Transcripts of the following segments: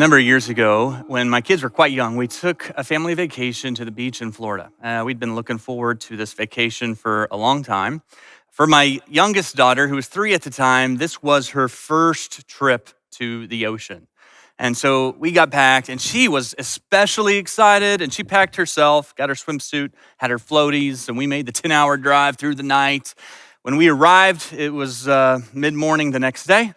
number of years ago, when my kids were quite young, we took a family vacation to the beach in Florida. We'd been looking forward to this vacation for a long time. For my youngest daughter, who was 3 at the time, this was her first trip to the ocean. And so we got packed, and she was especially excited, and she packed herself, got her swimsuit, had her floaties, and we made the 10-hour drive through the night. When we arrived, it was mid-morning the next day,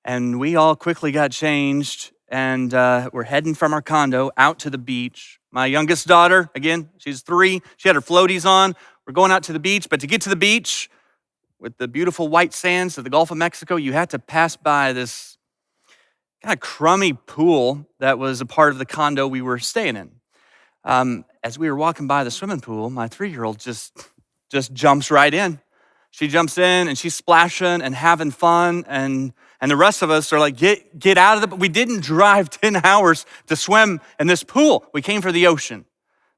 and we all quickly got changed, and we're heading from our condo out to the beach. My youngest daughter, again, she's 3, she had her floaties on. We're going out to the beach, but to get to the beach, with the beautiful white sands of the Gulf of Mexico, you had to pass by this kind of crummy pool that was a part of the condo we were staying in. As we were walking by the swimming pool, my 3-year-old just jumps right in. She jumps in and she's splashing and having fun, and the rest of us are like, get out of the, we didn't drive 10 hours to swim in this pool. We came for the ocean.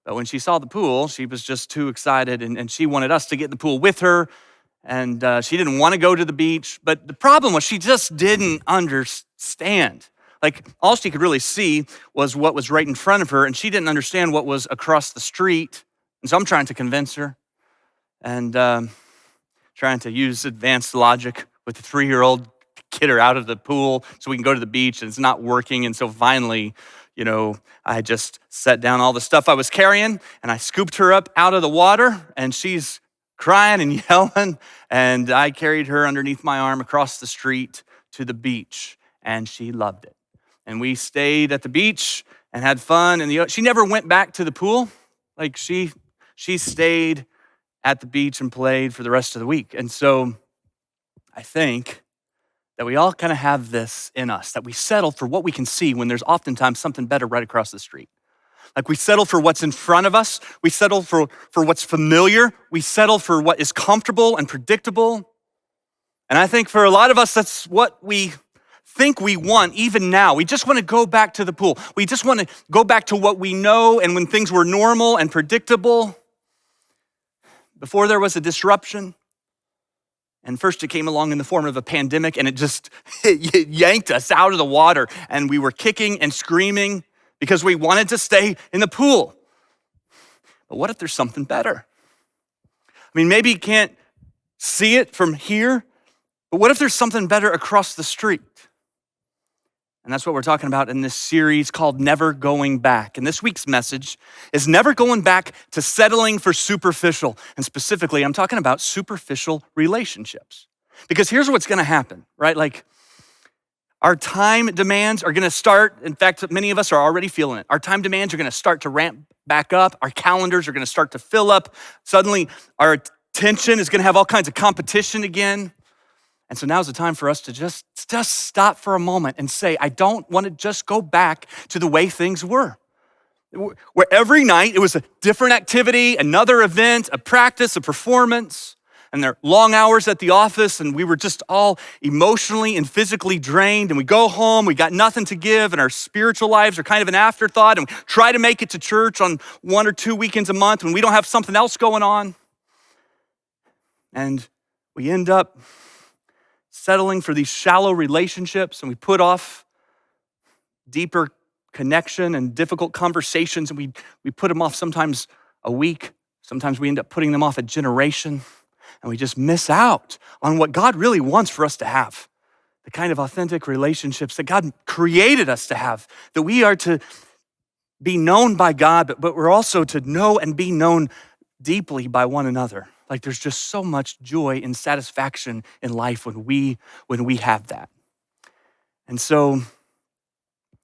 But when she saw the pool, she was just too excited, and she wanted us to get in the pool with her, and she didn't want to go to the beach. But the problem was she just didn't understand. Like, all she could really see was what was right in front of her, and she didn't understand what was across the street. And so I'm trying to convince her, and trying to use advanced logic with the 3-year-old to get her out of the pool so we can go to the beach, and it's not working. And so finally, I just set down all the stuff I was carrying, and I scooped her up out of the water, and she's crying and yelling, and I carried her underneath my arm across the street to the beach, and she loved it. And we stayed at the beach and had fun, and she never went back to the pool. Like, she stayed at the beach and played for the rest of the week. And so I think that we all kind of have this in us, that we settle for what we can see when there's oftentimes something better right across the street. Like, we settle for what's in front of us. We settle for what's familiar. We settle for what is comfortable and predictable. And I think for a lot of us, that's what we think we want even now. We just want to go back to the pool. We just want to go back to what we know and when things were normal and predictable before there was a disruption. And first it came along in the form of a pandemic, and it yanked us out of the water, and we were kicking and screaming because we wanted to stay in the pool. But what if there's something better? I mean, maybe you can't see it from here, but what if there's something better across the street? And that's what we're talking about in this series called Never Going Back. And this week's message is never going back to settling for superficial. And specifically, I'm talking about superficial relationships. Because here's what's gonna happen, right? Like, our time demands are gonna start, in fact, many of us are already feeling it. Our time demands are gonna start to ramp back up. Our calendars are gonna start to fill up. Suddenly, our attention is gonna have all kinds of competition again. And so now's the time for us to just stop for a moment and say, I don't want to just go back to the way things were. Where every night it was a different activity, another event, a practice, a performance, and there are long hours at the office, and we were just all emotionally and physically drained, and we go home, we got nothing to give, and our spiritual lives are kind of an afterthought, and we try to make it to church on 1 or 2 weekends a month when we don't have something else going on. And we end up settling for these shallow relationships, and we put off deeper connection and difficult conversations, and we put them off sometimes a week. Sometimes we end up putting them off a generation, and we just miss out on what God really wants for us to have, the kind of authentic relationships that God created us to have, that we are to be known by God, but we're also to know and be known deeply by one another. Like, there's just so much joy and satisfaction in life when we have that. And so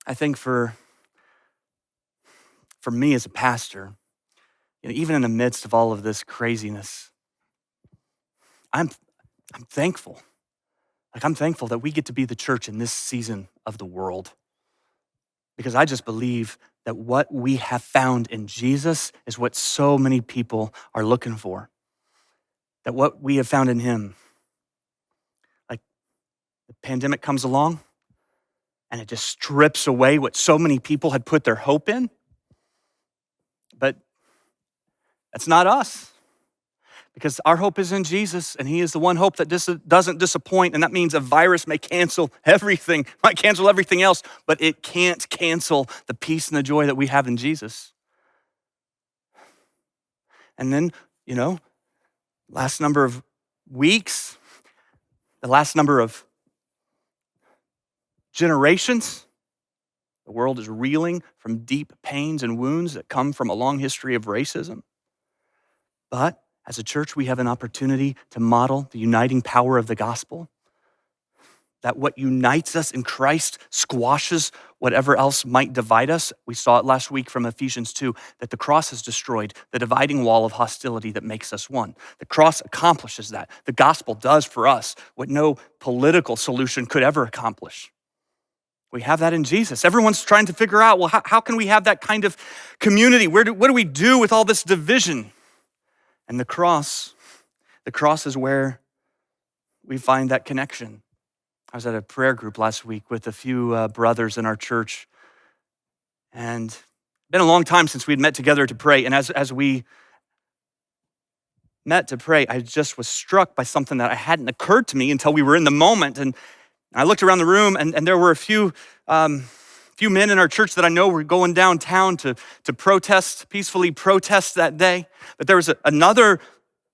I think for me as a pastor, even in the midst of all of this craziness, I'm thankful. Like, I'm thankful that we get to be the church in this season of the world, because I just believe that what we have found in Jesus is what so many people are looking for. That what we have found in him, like, the pandemic comes along and it just strips away what so many people had put their hope in. But that's not us. because our hope is in Jesus, and he is the one hope that doesn't disappoint. And that means a virus may cancel everything, might cancel everything else, but it can't cancel the peace and the joy that we have in Jesus. And then, last number of weeks, the last number of generations, the world is reeling from deep pains and wounds that come from a long history of racism. But as a church, we have an opportunity to model the uniting power of the gospel, that what unites us in Christ squashes whatever else might divide us. We saw it last week from Ephesians 2, that the cross has destroyed the dividing wall of hostility that makes us one. The cross accomplishes that. The gospel does for us what no political solution could ever accomplish. We have that in Jesus. Everyone's trying to figure out, well, how can we have that kind of community? What do we do with all this division? And the cross is where we find that connection. I was at a prayer group last week with a few brothers in our church, and it's been a long time since we'd met together to pray. And as we met to pray, I just was struck by something that hadn't occurred to me until we were in the moment. And I looked around the room, and there were a few men in our church that I know were going downtown to protest, peacefully protest that day. But there was another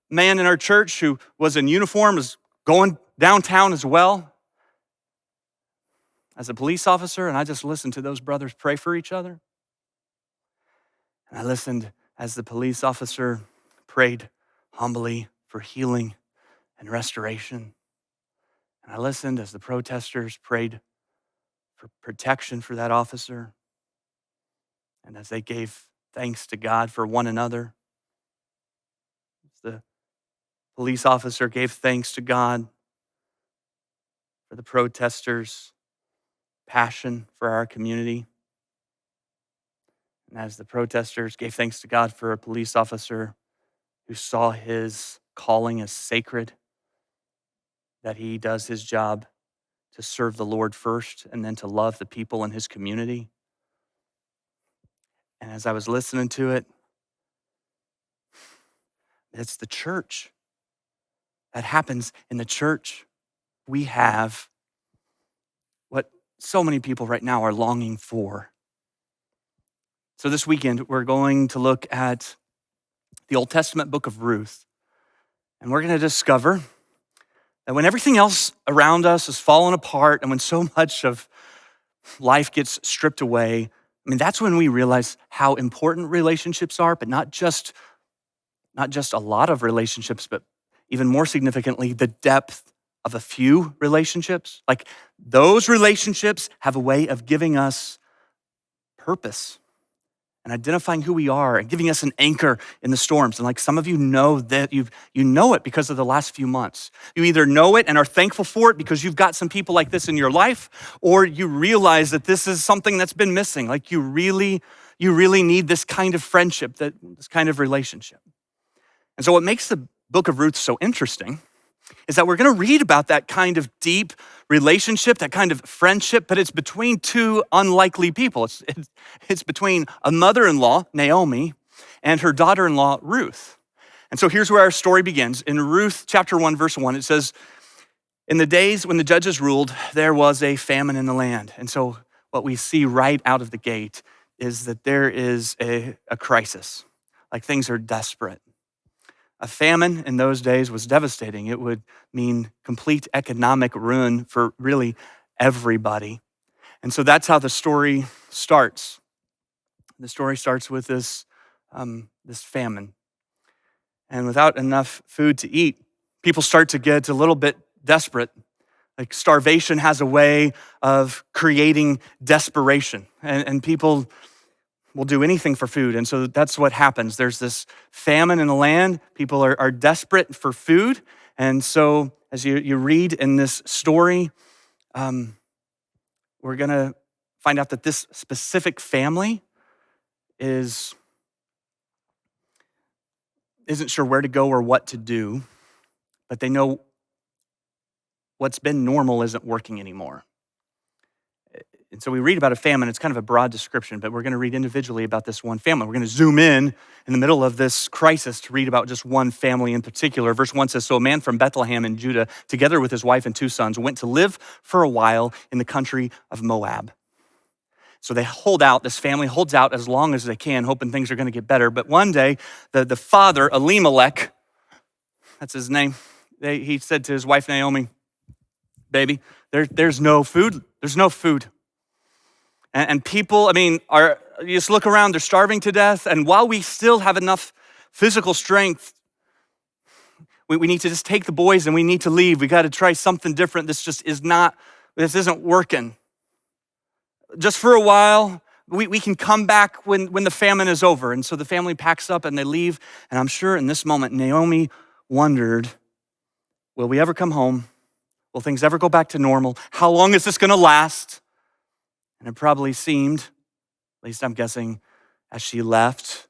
man in our church who was in uniform, was going downtown as well as a police officer, and I just listened to those brothers pray for each other. And I listened as the police officer prayed humbly for healing and restoration. And I listened as the protesters prayed for protection for that officer, and as they gave thanks to God for one another. As the police officer gave thanks to God for the protesters' passion for our community. And as the protesters gave thanks to God for a police officer who saw his calling as sacred, that he does his job to serve the Lord first and then to love the people in his community. And as I was listening to it, it's the church. That happens in the church. We have what so many people right now are longing for. So this weekend, we're going to look at the Old Testament book of Ruth, and we're going to discover that when everything else around us is falling apart and when so much of life gets stripped away, that's when we realize how important relationships are, but not just a lot of relationships, but even more significantly, the depth of a few relationships. Like those relationships have a way of giving us purpose and identifying who we are and giving us an anchor in the storms. And like some of you know that you know it because of the last few months. You either know it and are thankful for it because you've got some people like this in your life, or you realize that this is something that's been missing. Like you really need this kind of friendship, this kind of relationship. And so what makes the book of Ruth so interesting is that we're going to read about that kind of deep relationship, that kind of friendship, but it's between two unlikely people. It's between a mother-in-law, Naomi, and her daughter-in-law, Ruth. And so here's where our story begins. In Ruth chapter 1, verse 1, it says, "In the days when the judges ruled, there was a famine in the land." And so what we see right out of the gate is that there is a crisis. Like things are desperate. A famine in those days was devastating. It would mean complete economic ruin for really everybody. And so that's how the story starts. The story starts with this famine. And without enough food to eat, people start to get a little bit desperate. Like starvation has a way of creating desperation. And people will do anything for food. And so that's what happens. There's this famine in the land. People are desperate for food. And so as you read in this story, we're going to find out that this specific family isn't sure where to go or what to do, but they know what's been normal isn't working anymore. And so we read about a famine. It's kind of a broad description, but we're going to read individually about this one family. We're going to zoom in in the middle of this crisis to read about just one family in particular. Verse 1 says, "So a man from Bethlehem in Judah, together with his wife and 2 sons, went to live for a while in the country of Moab." So they hold out, this family holds out as long as they can, hoping things are gonna get better. But one day, the father, Elimelech, that's his name, he said to his wife Naomi, "Baby, there's no food. There's no food." And people, you just look around, they're starving to death. And while we still have enough physical strength, we need to just take the boys and we need to leave. We got to try something different. This isn't working. Just for a while, we can come back when the famine is over. And so the family packs up and they leave. And I'm sure in this moment, Naomi wondered, will we ever come home? Will things ever go back to normal? How long is this gonna last? And it probably seemed, at least I'm guessing, as she left,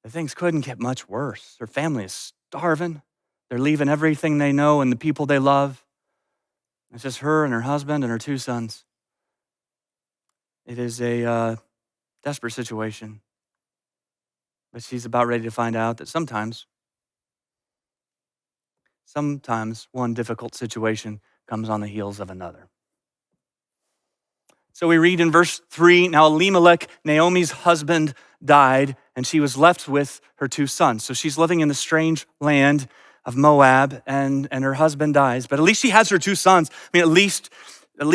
that things couldn't get much worse. Her family is starving. They're leaving everything they know and the people they love. It's just her and her husband and her 2 sons. It is a desperate situation. But she's about ready to find out that sometimes one difficult situation comes on the heels of another. So we read in verse 3, "Now Elimelech, Naomi's husband, died, and she was left with her 2 sons." So she's living in the strange land of Moab, and her husband dies. But at least she has her 2 sons. At least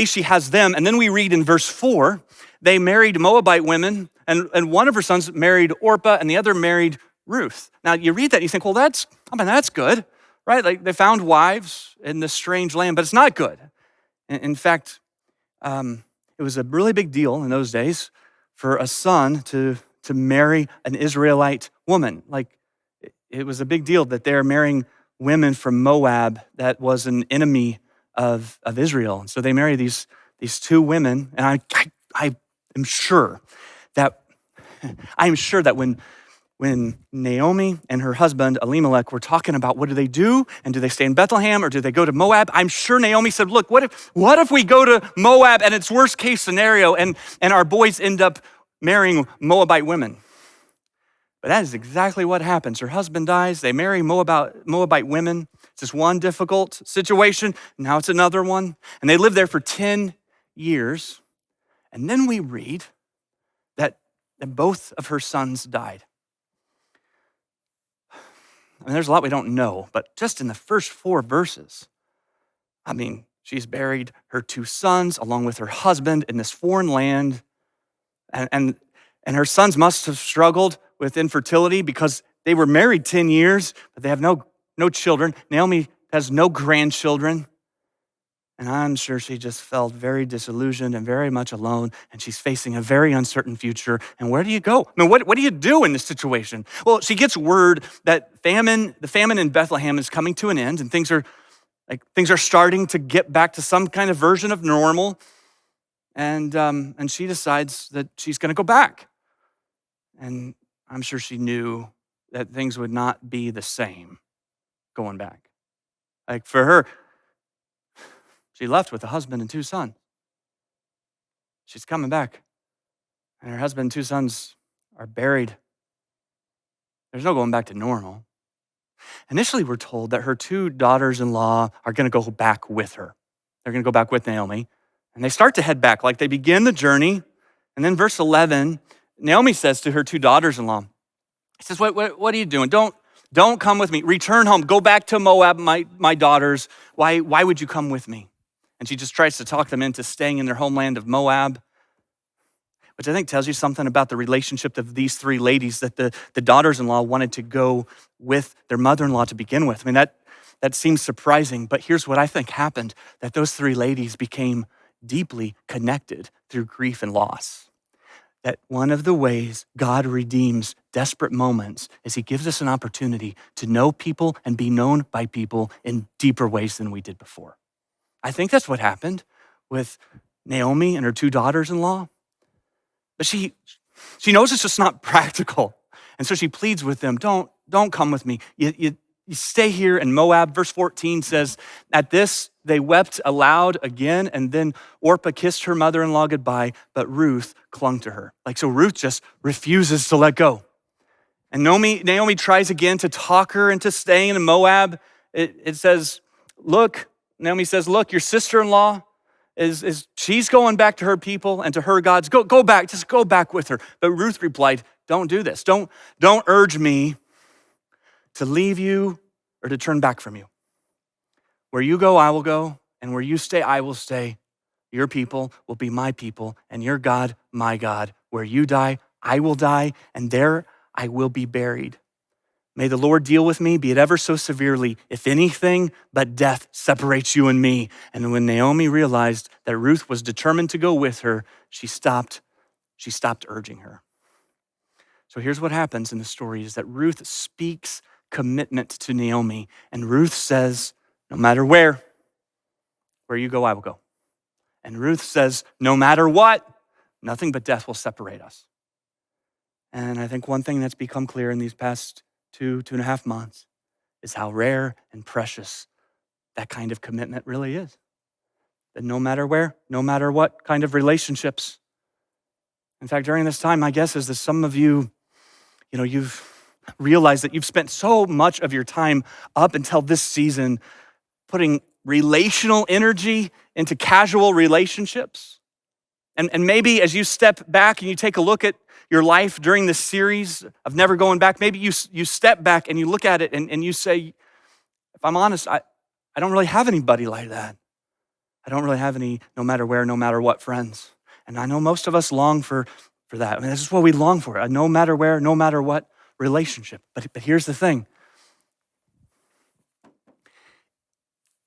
she has them. And then we read in verse 4, they married Moabite women, and one of her sons married Orpah, and the other married Ruth. Now you read that and you think, well, that's good, right? Like they found wives in this strange land, but it's not good. In fact, it was a really big deal in those days for a son to marry an Israelite woman. Like it was a big deal that they're marrying women from Moab that was an enemy of Israel. And so they marry these 2 women, and I am sure that when Naomi and her husband Elimelech were talking about what do they do, and do they stay in Bethlehem or do they go to Moab, I'm sure Naomi said, look, what if we go to Moab and it's worst case scenario and our boys end up marrying Moabite women? But that is exactly what happens. Her husband dies, they marry Moabite women. It's just one difficult situation, now it's another one. And they live there for 10 years. And then we read that both of her sons died. There's a lot we don't know, but just in the first 4 verses, she's buried her 2 sons along with her husband in this foreign land. And her sons must have struggled with infertility because they were married 10 years, but they have no children. Naomi has no grandchildren. And I'm sure she just felt very disillusioned and very much alone, and she's facing a very uncertain future. And where do you go? What do you do in this situation? Well, she gets word that the famine in Bethlehem is coming to an end, and things are starting to get back to some kind of version of normal. And she decides that she's gonna go back. And I'm sure she knew that things would not be the same going back. Like for her, she left with a husband and 2 sons. She's coming back, and her husband and 2 sons are buried. There's no going back to normal. Initially, we're told that her 2 daughters-in-law are gonna go back with her. They're gonna go back with Naomi, and they start to head back, like they begin the journey. And then verse 11, Naomi says to her 2 daughters-in-law, she says, what are you doing? Don't come with me. Return home. Go back to Moab, my daughters. Why would you come with me? And she just tries to talk them into staying in their homeland of Moab, which I think tells you something about the relationship of these 3 ladies, that the daughters-in-law wanted to go with their mother-in-law to begin with. That seems surprising, but here's what I think happened, that those 3 ladies became deeply connected through grief and loss. That one of the ways God redeems desperate moments is he gives us an opportunity to know people and be known by people in deeper ways than we did before. I think that's what happened with Naomi and her 2 daughters-in-law. But she knows it's just not practical. And so she pleads with them, don't come with me. You stay here in Moab. Verse 14 says, at this, they wept aloud again, and then Orpah kissed her mother-in-law goodbye, but Ruth clung to her. So Ruth just refuses to let go. And Naomi tries again to talk her into staying in Moab. It says, look, Naomi says, look, your sister-in-law she's going back to her people and to her gods. Go back, just go back with her. But Ruth replied, don't do this. Don't urge me to leave you or to turn back from you. Where you go, I will go, and where you stay, I will stay. Your people will be my people, and your God, my God. Where you die, I will die, and there I will be buried. May the Lord deal with me, be it ever so severely, if anything but death separates you and me. And when Naomi realized that Ruth was determined to go with her, she stopped urging her. So here's what happens in the story is that Ruth speaks commitment to Naomi, and Ruth says, no matter where you go, I will go. And Ruth says, no matter what, nothing but death will separate us. And I think one thing that's become clear in these past 2.5 months is how rare and precious that kind of commitment really is. That no matter where, no matter what kind of relationships. In fact, during this time, my guess is that some of you, you've realized that you've spent so much of your time up until this season putting relational energy into casual relationships. And maybe as you step back and you take a look at your life during this series of Never Going Back, maybe you step back and you look at it and you say, if I'm honest, I don't really have anybody like that. I don't really have any no matter where, no matter what friends. And I know most of us long for that. I mean, this is what we long for, a no matter where, no matter what relationship. But here's the thing.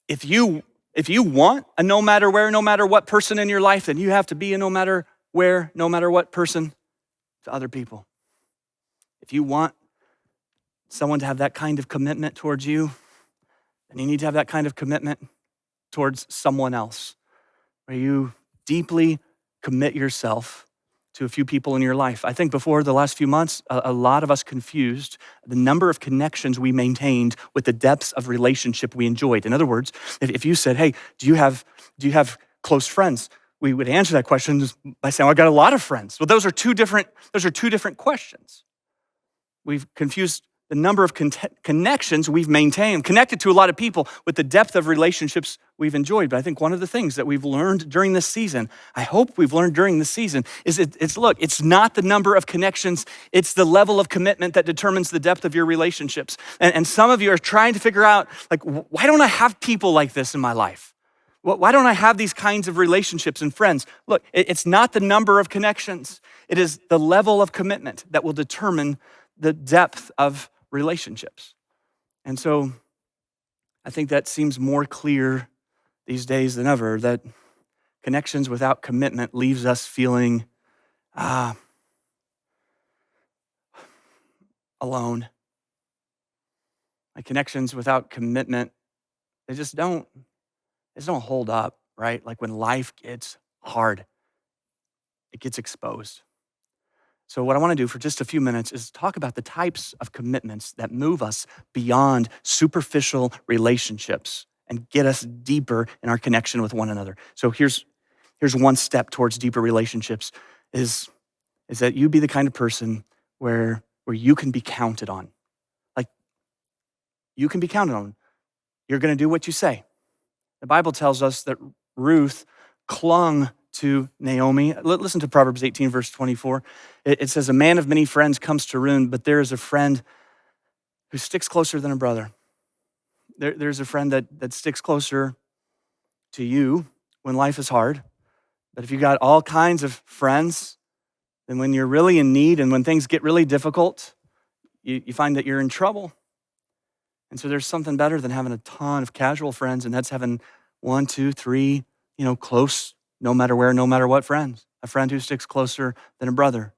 If you want a no matter where, no matter what person in your life, then you have to be a no matter where, no matter what person to other people. If you want someone to have that kind of commitment towards you, then you need to have that kind of commitment towards someone else, where you deeply commit yourself to a few people in your life. I think before the last few months, a lot of us confused the number of connections we maintained with the depths of relationship we enjoyed. In other words, if you said, hey, do you have close friends? We would answer that question by saying, well, I got a lot of friends. Well, those are two different questions. We've confused the number of connections we've maintained, connected to a lot of people with the depth of relationships we've enjoyed. But I think one of the things that we've learned during this season, I hope we've learned during this season, is it's not the number of connections, it's the level of commitment that determines the depth of your relationships. And some of you are trying to figure out, why don't I have people like this in my life? Why don't I have these kinds of relationships and friends? Look, it's not the number of connections. It is the level of commitment that will determine the depth of relationships. And so I think that seems more clear these days than ever, that connections without commitment leaves us feeling alone. Like connections without commitment, they just don't hold up, right? Like when life gets hard, it gets exposed. So what I want to do for just a few minutes is talk about the types of commitments that move us beyond superficial relationships and get us deeper in our connection with one another. So here's one step towards deeper relationships is that you be the kind of person where you can be counted on. Like you can be counted on. You're going to do what you say. The Bible tells us that Ruth clung to Naomi. Listen to Proverbs 18, verse 24. It says, a man of many friends comes to ruin, but there is a friend who sticks closer than a brother. There's a friend that sticks closer to you when life is hard. But if you got all kinds of friends, then when you're really in need and when things get really difficult, you find that you're in trouble. And so there's something better than having a ton of casual friends, and that's having 1, 2, 3, close, no matter where, no matter what friends. A friend who sticks closer than a brother.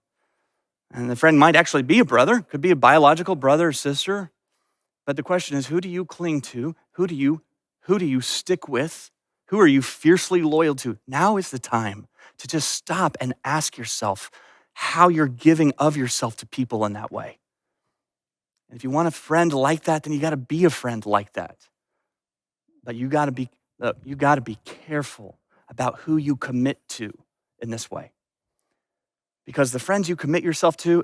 And the friend might actually be a brother, could be a biological brother or sister. But the question is, who do you cling to? Who do you stick with? Who are you fiercely loyal to? Now is the time to just stop and ask yourself how you're giving of yourself to people in that way. And if you want a friend like that, then you got to be a friend like that. But you got to be careful about who you commit to in this way. Because the friends you commit yourself to,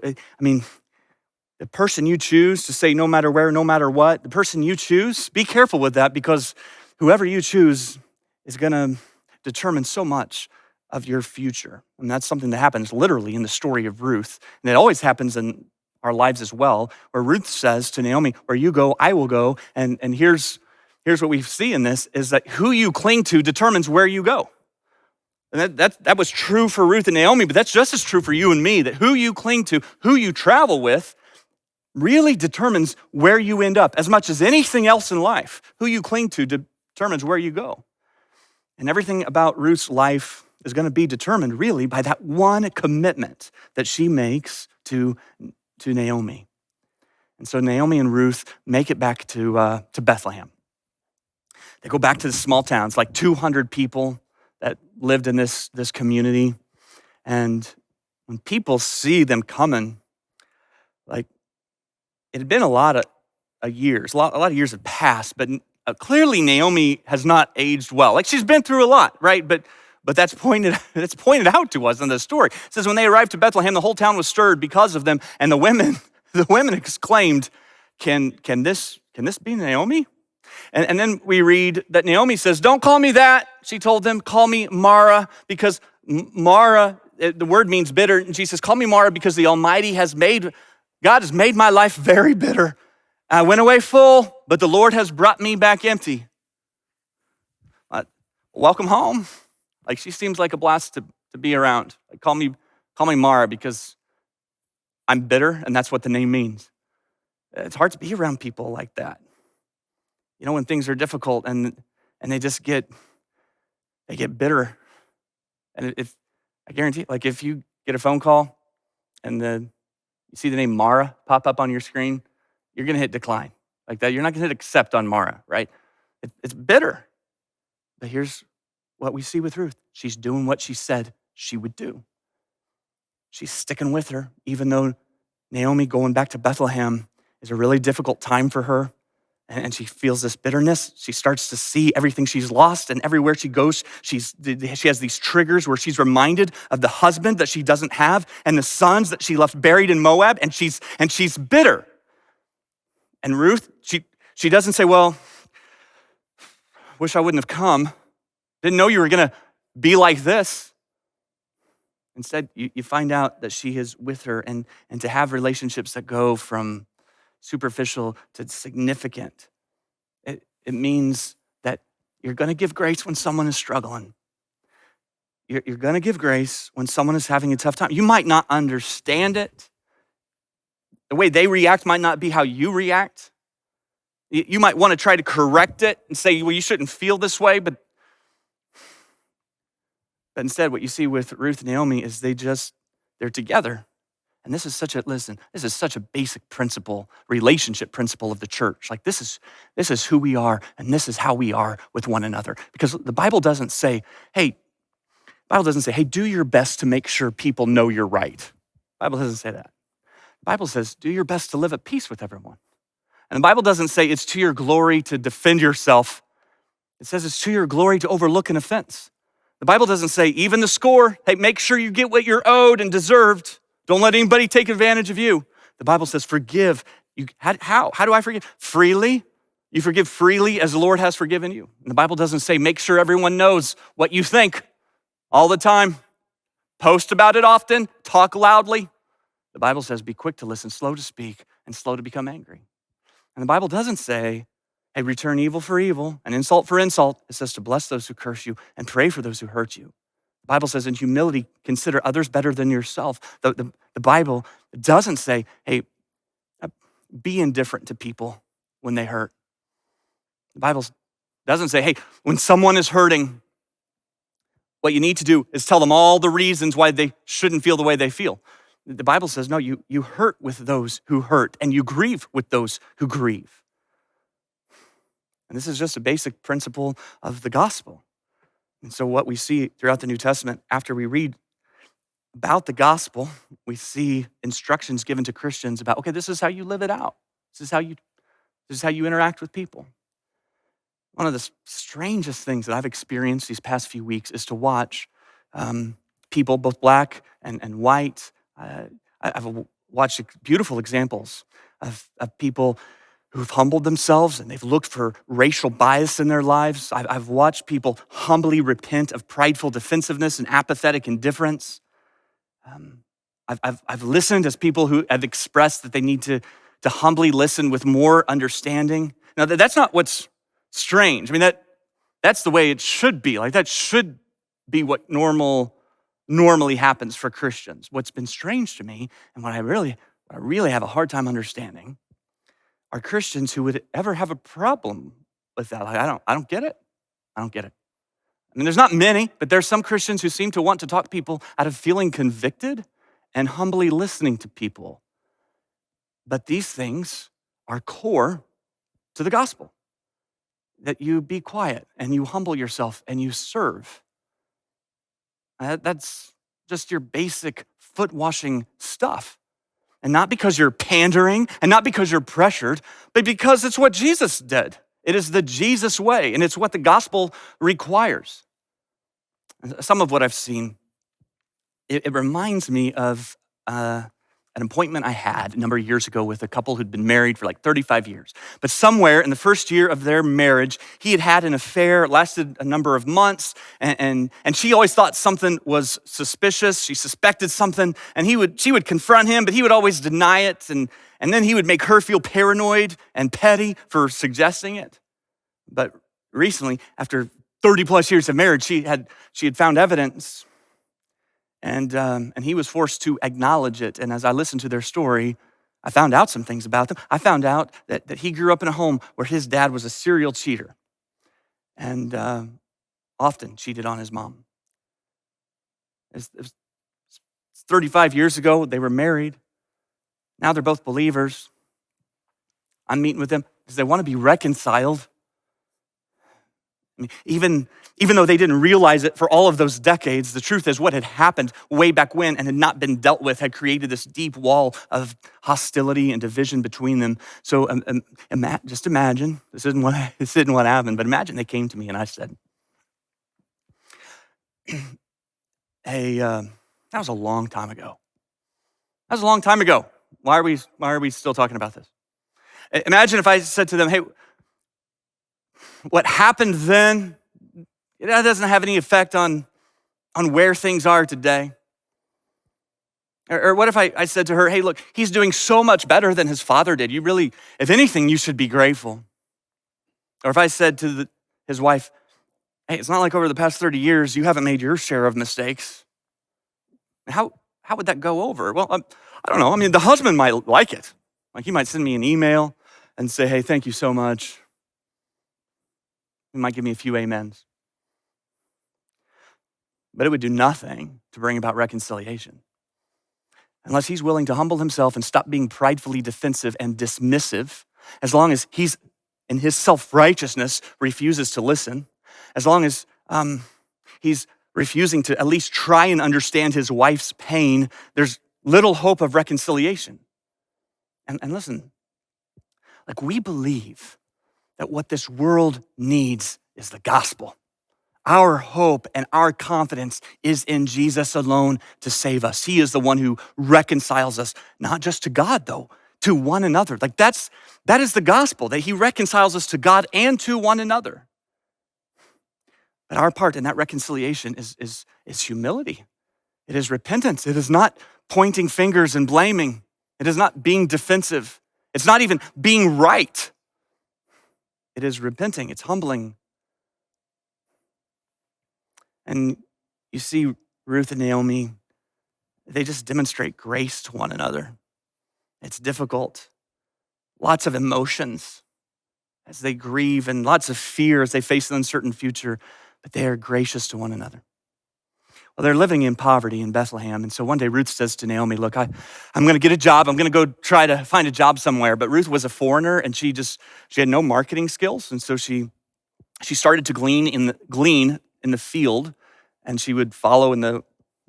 The person you choose to say no matter where, no matter what, the person you choose, be careful with that, because whoever you choose is going to determine so much of your future. And that's something that happens literally in the story of Ruth. And it always happens in our lives as well, where Ruth says to Naomi, where you go, I will go. And here's what we see in this, is that who you cling to determines where you go. And that was true for Ruth and Naomi, but that's just as true for you and me, that who you cling to, who you travel with, really determines where you end up. As much as anything else in life, who you cling to determines where you go. And everything about Ruth's life is going to be determined really by that one commitment that she makes to Naomi. And so Naomi and Ruth make it back to Bethlehem. They go back to the small towns, like 200 people that lived in this community. And when people see them coming, like, it had been a lot of years. A lot of years had passed, but clearly Naomi has not aged well. Like, she's been through a lot, right? But that's pointed out to us in the story. It says when they arrived to Bethlehem, the whole town was stirred because of them, and the women exclaimed, "Can this be Naomi?" And then we read that Naomi says, "Don't call me that." She told them, "Call me Mara," because Mara, the word means bitter. And she says, "Call me Mara because the Almighty God has made my life very bitter. I went away full, but the Lord has brought me back empty." Welcome home. Like, she seems like a blast to be around. Like, call me Mara because I'm bitter, and that's what the name means. It's hard to be around people like that. You know, when things are difficult and they just get bitter. And I guarantee, like, if you get a phone call and you see the name Mara pop up on your screen, you're gonna hit decline. Like that, you're not gonna hit accept on Mara, right? It's bitter. But here's what we see with Ruth. She's doing what she said she would do. She's sticking with her, even though Naomi going back to Bethlehem is a really difficult time for her. And she feels this bitterness. She starts to see everything she's lost, and everywhere she goes, she has these triggers where she's reminded of the husband that she doesn't have and the sons that she left buried in Moab, and she's bitter. And Ruth, she doesn't say, "Well, wish I wouldn't have come. Didn't know you were gonna be like this." Instead, you find out that she is with her, and to have relationships that go from superficial to significant. It means that you're going to give grace when someone is struggling. You're going to give grace when someone is having a tough time. You might not understand it. The way they react might not be how you react. You might want to try to correct it and say, "Well, you shouldn't feel this way," but instead what you see with Ruth and Naomi is they're together. And this is such a basic principle, relationship principle of the church. Like, this is who we are, and this is how we are with one another. Because the Bible doesn't say, hey, do your best to make sure people know you're right. The Bible doesn't say that. The Bible says, do your best to live at peace with everyone. And the Bible doesn't say it's to your glory to defend yourself. It says it's to your glory to overlook an offense. The Bible doesn't say even the score, hey, make sure you get what you're owed and deserved. Don't let anybody take advantage of you. The Bible says forgive. How do I forgive? Freely. You forgive freely as the Lord has forgiven you. And the Bible doesn't say make sure everyone knows what you think all the time. Post about it often. Talk loudly. The Bible says be quick to listen, slow to speak, and slow to become angry. And the Bible doesn't say, hey, return evil for evil and insult for insult. It says to bless those who curse you and pray for those who hurt you. The Bible says in humility, consider others better than yourself. The Bible doesn't say, hey, be indifferent to people when they hurt. The Bible doesn't say, hey, when someone is hurting, what you need to do is tell them all the reasons why they shouldn't feel the way they feel. The Bible says, no, you hurt with those who hurt, and you grieve with those who grieve. And this is just a basic principle of the gospel. And so what we see throughout the New Testament, after we read about the gospel, we see instructions given to Christians about, okay, this is how you live it out. This is how you interact with people. One of the strangest things that I've experienced these past few weeks is to watch people, both black and white. I have a watched beautiful examples of people who've humbled themselves and they've looked for racial bias in their lives. I've watched people humbly repent of prideful defensiveness and apathetic indifference. Um, I've listened as people who have expressed that they need to humbly listen with more understanding. Now, that's not what's strange. I mean, that's the way it should be. Like, that should be what normally happens for Christians. What's been strange to me, and what I really have a hard time understanding, are Christians who would ever have a problem with that. Like, I don't get it. I don't get it. I mean, there's not many, but there's some Christians who seem to want to talk to people out of feeling convicted and humbly listening to people. But these things are core to the gospel, that you be quiet and you humble yourself and you serve. That's just your basic foot washing stuff. And not because you're pandering and not because you're pressured, but because it's what Jesus did. It is the Jesus way, and it's what the gospel requires. Some of what I've seen, it reminds me of an appointment I had a number of years ago with a couple who'd been married for like 35 years. But somewhere in the first year of their marriage, he had had an affair. It lasted a number of months, and she always thought something was suspicious. She suspected something, and she would confront him, but he would always deny it, and then he would make her feel paranoid and petty for suggesting it. But recently, after 30 plus years of marriage, she had found evidence, and he was forced to acknowledge it. And as I listened to their story, I found out some things about them. I found out that he grew up in a home where his dad was a serial cheater and often cheated on his mom. It was 35 years ago, they were married. Now they're both believers. I'm meeting with them because they want to be reconciled. I mean, even though they didn't realize it for all of those decades, the truth is what had happened way back when and had not been dealt with had created this deep wall of hostility and division between them. So just imagine, this isn't what happened, but imagine they came to me and I said, hey, that was a long time ago. That was a long time ago. Why are we still talking about this? Imagine if I said to them, hey, what happened then, that doesn't have any effect on where things are today. Or what if I said to her, hey, look, he's doing so much better than his father did. You really, if anything, you should be grateful. Or if I said to his wife, hey, it's not like over the past 30 years, you haven't made your share of mistakes. How would that go over? Well, I don't know. I mean, the husband might like it. Like, he might send me an email and say, hey, thank you so much. He might give me a few amens. But it would do nothing to bring about reconciliation unless he's willing to humble himself and stop being pridefully defensive and dismissive, as long as he's, in his self-righteousness, refuses to listen, as long as he's refusing to at least try and understand his wife's pain, there's little hope of reconciliation. And listen, like, we believe that what this world needs is the gospel. Our hope and our confidence is in Jesus alone to save us. He is the one who reconciles us, not just to God though, to one another. Like, that is the gospel, that he reconciles us to God and to one another. But our part in that reconciliation is humility. It is repentance. It is not pointing fingers and blaming. It is not being defensive. It's not even being right. It is repenting. It's humbling. And you see Ruth and Naomi, they just demonstrate grace to one another. It's difficult. Lots of emotions as they grieve and lots of fear as they face an uncertain future, but they are gracious to one another. Well, they're living in poverty in Bethlehem. And so one day Ruth says to Naomi, look, I'm going to get a job. I'm going to go try to find a job somewhere. But Ruth was a foreigner and she had no marketing skills. And so she started to glean in the field, and she would follow in the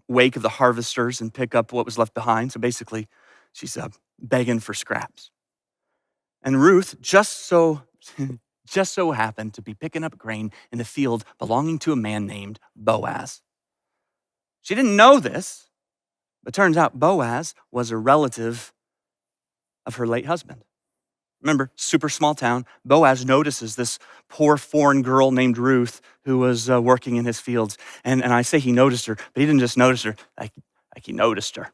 wake of the harvesters and pick up what was left behind. So basically, she's begging for scraps. And Ruth just so happened to be picking up grain in the field belonging to a man named Boaz. She didn't know this, but turns out Boaz was a relative of her late husband. Remember, super small town. Boaz notices this poor foreign girl named Ruth who was working in his fields. And I say he noticed her, but he didn't just notice her, like he noticed her.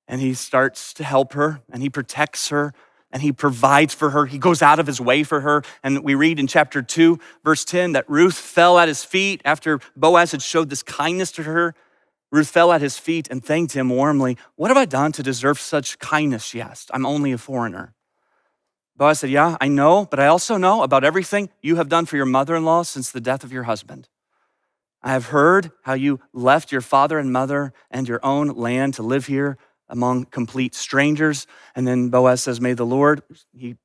And he starts to help her, and he protects her, and he provides for her. He goes out of his way for her. And we read in chapter 2, verse 10, that Ruth fell at his feet after Boaz had showed this kindness to her. Ruth fell at his feet and thanked him warmly. "What have I done to deserve such kindness?" she asked. "I'm only a foreigner." Boaz said, "Yeah, I know, but I also know about everything you have done for your mother-in-law since the death of your husband. I have heard how you left your father and mother and your own land to live here among complete strangers." And then Boaz says, "May the Lord," he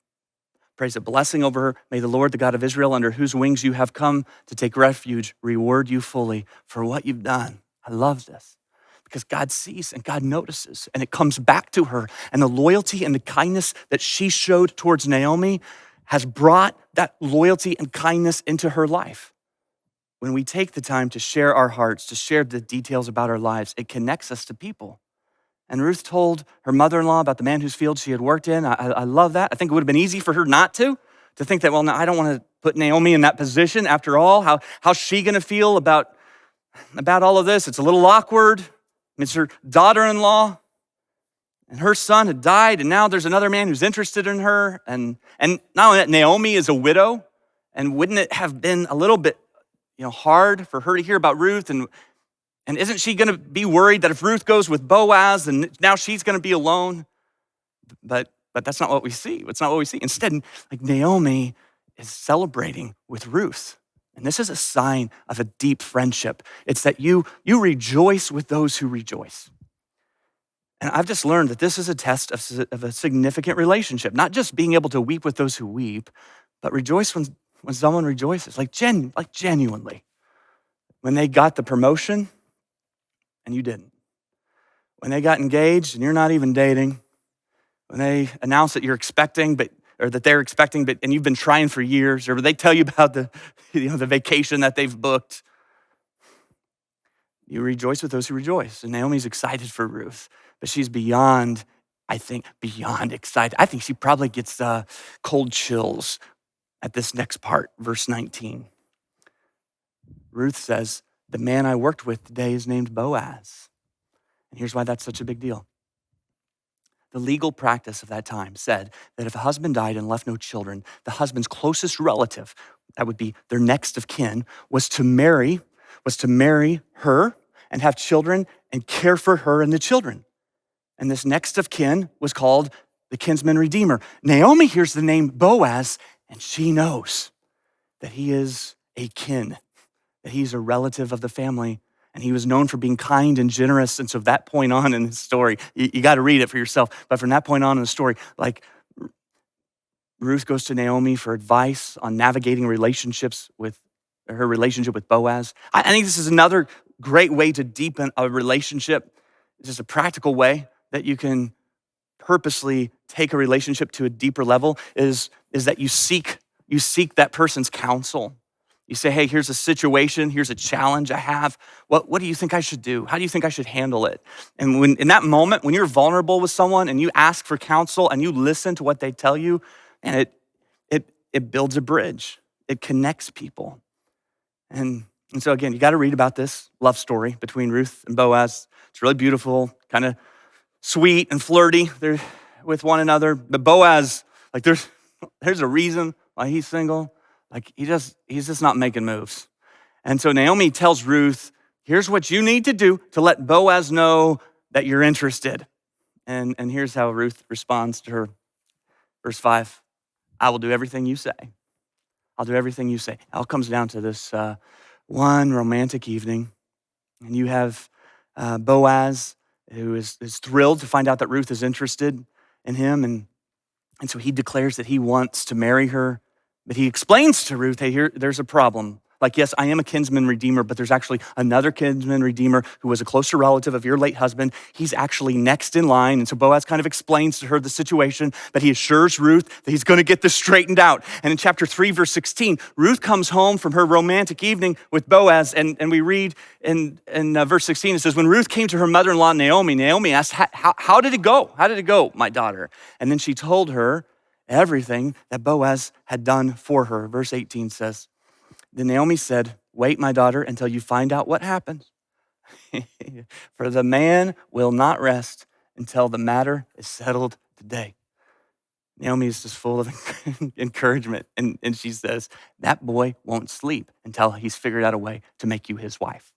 prays a blessing over her, "may the Lord, the God of Israel, under whose wings you have come to take refuge, reward you fully for what you've done." I love this because God sees and God notices, and it comes back to her. And the loyalty and the kindness that she showed towards Naomi has brought that loyalty and kindness into her life. When we take the time to share our hearts, to share the details about our lives, it connects us to people. And Ruth told her mother-in-law about the man whose field she had worked in. I love that. I think it would have been easy for her not to think that, well, no, I don't want to put Naomi in that position. After all, how's she going to feel about all of this? It's a little awkward. It's her daughter-in-law, and her son had died, and now there's another man who's interested in her. And not only that, Naomi is a widow, and wouldn't it have been a little bit hard for her to hear about Ruth? And isn't she going to be worried that if Ruth goes with Boaz, then now she's going to be alone? But that's not what we see. It's not what we see. Instead, like Naomi is celebrating with Ruth. And this is a sign of a deep friendship. It's that you rejoice with those who rejoice. And I've just learned that this is a test of a significant relationship, not just being able to weep with those who weep, but rejoice when someone rejoices, like genuinely. When they got the promotion and you didn't. When they got engaged and you're not even dating. When they announce that you're expecting, or that they're expecting, and you've been trying for years, or they tell you about the vacation that they've booked. You rejoice with those who rejoice. And Naomi's excited for Ruth, but she's beyond excited. I think she probably gets cold chills at this next part, verse 19. Ruth says, "The man I worked with today is named Boaz." And here's why that's such a big deal. The legal practice of that time said that if a husband died and left no children, the husband's closest relative, that would be their next of kin, was to marry her and have children and care for her and the children. And this next of kin was called the kinsman redeemer. Naomi hears the name Boaz, and she knows that he is a kin, that he's a relative of the family, and he was known for being kind and generous. And so that point on in the story, you got to read it for yourself. But from that point on in the story, like Ruth goes to Naomi for advice on navigating relationships with her relationship with Boaz. I think this is another great way to deepen a relationship. It's just a practical way that you can purposely take a relationship to a deeper level is that you seek that person's counsel. You say, "Hey, here's a situation, here's a challenge I have. What do you think I should do? How do you think I should handle it?" And when in that moment, when you're vulnerable with someone and you ask for counsel and you listen to what they tell you, and it builds a bridge. It connects people. And so again, you got to read about this love story between Ruth and Boaz. It's really beautiful, kind of sweet and flirty. They're with one another. But Boaz, like there's a reason why he's single. Like he's just not making moves. And so Naomi tells Ruth, "Here's what you need to do to let Boaz know that you're interested." And here's how Ruth responds to her. Verse 5, "I will do everything you say." I'll do everything you say. It all comes down to this one romantic evening. And you have Boaz, who is thrilled to find out that Ruth is interested in him. And so he declares that he wants to marry her. But he explains to Ruth, "Hey, there's a problem. Like, yes, I am a kinsman redeemer, but there's actually another kinsman redeemer who was a closer relative of your late husband. He's actually next in line. And so Boaz kind of explains to her the situation, but he assures Ruth that he's going to get this straightened out. And in chapter 3, verse 16, Ruth comes home from her romantic evening with Boaz, and we read in verse 16, it says, when Ruth came to her mother-in-law, Naomi asked, how did it go? How did it go, my daughter? And then she told her everything that Boaz had done for her. Verse 18 says, then Naomi said, wait, my daughter, until you find out what happens. For the man will not rest until the matter is settled today. Naomi is just full of encouragement. And she says, that boy won't sleep until he's figured out a way to make you his wife.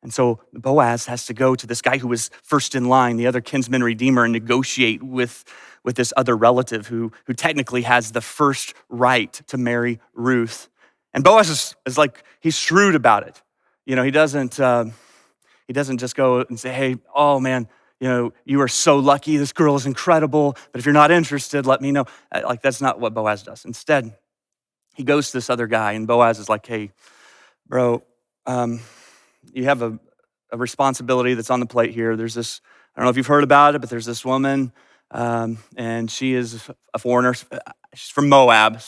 And so Boaz has to go to this guy who was first in line, the other kinsman redeemer, and negotiate with this other relative who technically has the first right to marry Ruth. And Boaz is like, he's shrewd about it. You know, he doesn't just go and say, hey, oh man, you know, you are so lucky. This girl is incredible. But if you're not interested, let me know. Like, that's not what Boaz does. Instead, he goes to this other guy, and Boaz is like, hey, bro, you have a responsibility that's on the plate here. There's this, I don't know if you've heard about it, but there's this woman, and she is a foreigner. She's from Moab,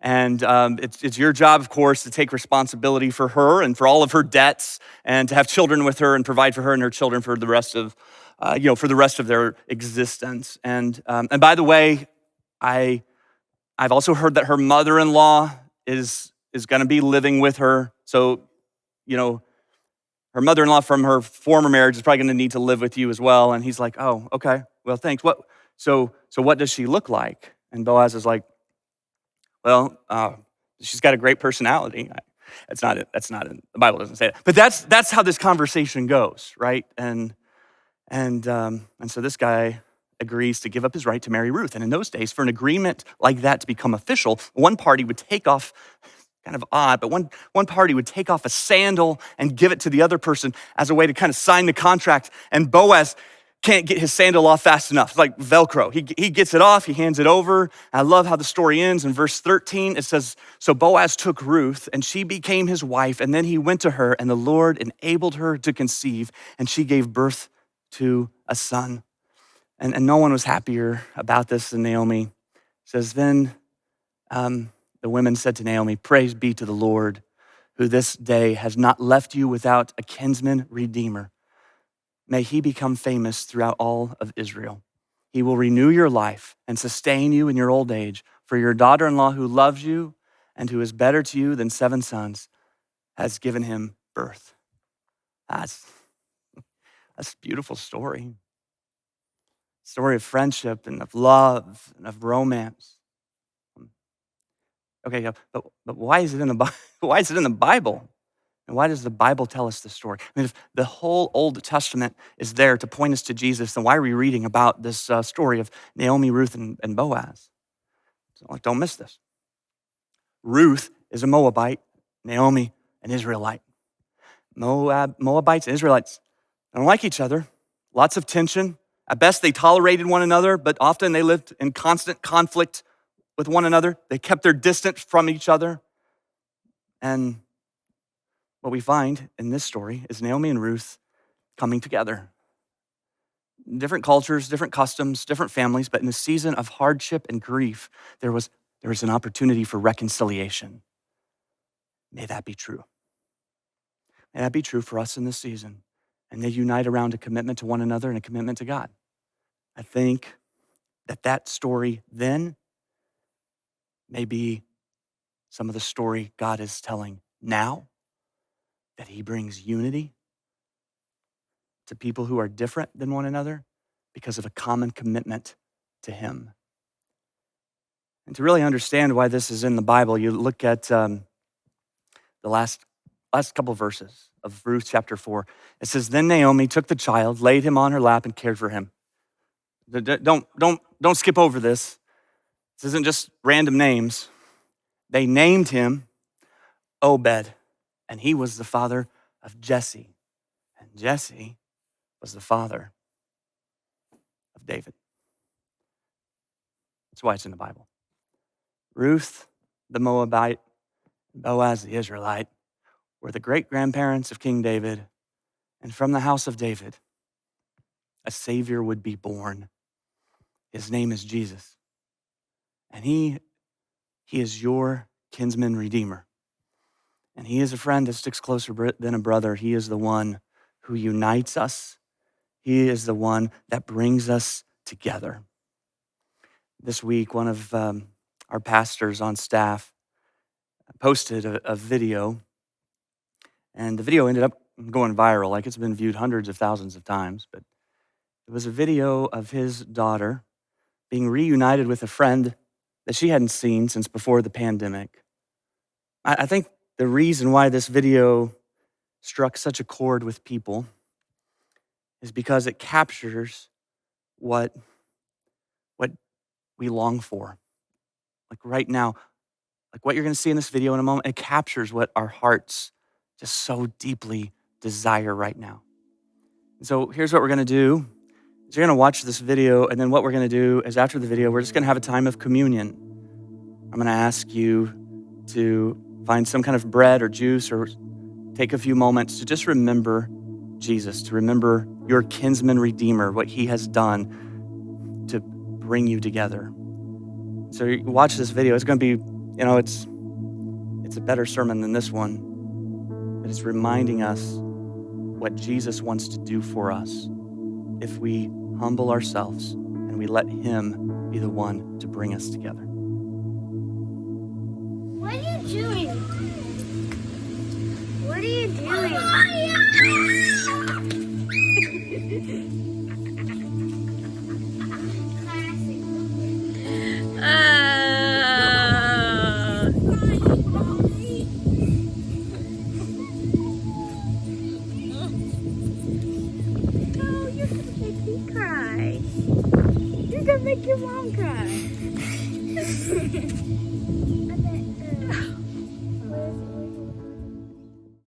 and it's your job, of course, to take responsibility for her and for all of her debts, and to have children with her and provide for her and her children for the rest of, for the rest of their existence. And by the way, I've also heard that her mother-in-law is going to be living with her. So, you know, her mother-in-law from her former marriage is probably going to need to live with you as well. And he's like, oh, okay, well, thanks. So what does she look like? And Boaz is like, well, she's got a great personality. That's not it. The Bible doesn't say that. But that's how this conversation goes, right? And so this guy agrees to give up his right to marry Ruth. And in those days, for an agreement like that to become official, one party would take off, kind of odd, but one party would take off a sandal and give it to the other person as a way to kind of sign the contract. And Boaz can't get his sandal off fast enough. It's like Velcro. He gets it off, he hands it over. I love how the story ends. In verse 13, it says, so Boaz took Ruth, and she became his wife, and then he went to her, and the Lord enabled her to conceive, and she gave birth to a son. And no one was happier about this than Naomi. It says, then the women said to Naomi, praise be to the Lord, who this day has not left you without a kinsman redeemer. May he become famous throughout all of Israel. He will renew your life and sustain you in your old age. For your daughter-in-law who loves you and who is better to you than 7 sons has given him birth. That's a beautiful story. Story of friendship and of love and of romance. Okay, yeah, but why is it in the Bible? Why is it in the Bible? And why does the Bible tell us this story? I mean, if the whole Old Testament is there to point us to Jesus, then why are we reading about this story of Naomi, Ruth, and Boaz? So, like, don't miss this. Ruth is a Moabite, Naomi an Israelite. Moabites and Israelites don't like each other. Lots of tension. At best, they tolerated one another, but often they lived in constant conflict with one another. They kept their distance from each other. And what we find in this story is Naomi and Ruth coming together. Different cultures, different customs, different families, but in a season of hardship and grief, there was an opportunity for reconciliation. May that be true. May that be true for us in this season. And they unite around a commitment to one another and a commitment to God. I think that story then may be some of the story God is telling now, that he brings unity to people who are different than one another because of a common commitment to him. And to really understand why this is in the Bible, you look at the last couple of verses of Ruth chapter 4. It says, then Naomi took the child, laid him on her lap, and cared for him. Don't skip over this. This isn't just random names. They named him Obed, and he was the father of Jesse. And Jesse was the father of David. That's why it's in the Bible. Ruth, the Moabite, Boaz the Israelite were the great-grandparents of King David, and from the house of David, a Savior would be born. His name is Jesus, and he is your kinsman redeemer. And he is a friend that sticks closer than a brother. He is the one who unites us. He is the one that brings us together. This week, one of our pastors on staff posted a video, and the video ended up going viral. Like, it's been viewed hundreds of thousands of times, but it was a video of his daughter being reunited with a friend that she hadn't seen since before the pandemic. I think the reason why this video struck such a chord with people is because it captures what we long for. Like right now, like what you're going to see in this video in a moment, it captures what our hearts just so deeply desire right now. And so here's what we're going to do. Is you're going to watch this video, and then what we're going to do is after the video, we're just going to have a time of communion. I'm going to ask you to find some kind of bread or juice or take a few moments to just remember Jesus, to remember your kinsman redeemer, what he has done to bring you together. So you watch this video. It's going to be, it's a better sermon than this one, but it's reminding us what Jesus wants to do for us if we humble ourselves and we let him be the one to bring us together. What are you doing? What are you doing? Oh, you're gonna make me cry. You're gonna make your mom cry.